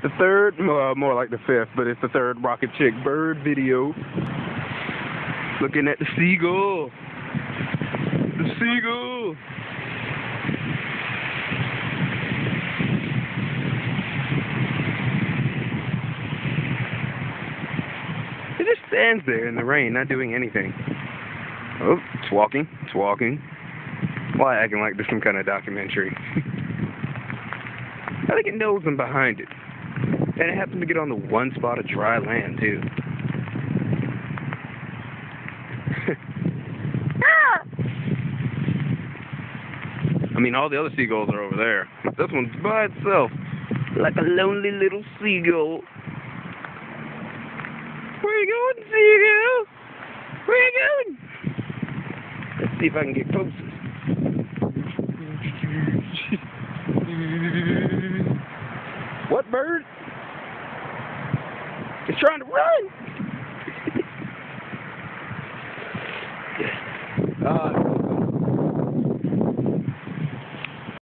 The third, more like the fifth, but it's the third Rocket Chick bird video. Looking at the seagull. The seagull. It just stands there in the rain, not doing anything. Oh, it's walking. It's walking. Why acting like this some kind of documentary? I think it knows I'm behind it. And it happened to get on the one spot of dry land, too. I mean, all the other seagulls are over there. This one's by itself, like a lonely little seagull. Where you going, seagull? Where you going? Let's see if I can get closer. What bird? It's trying to run.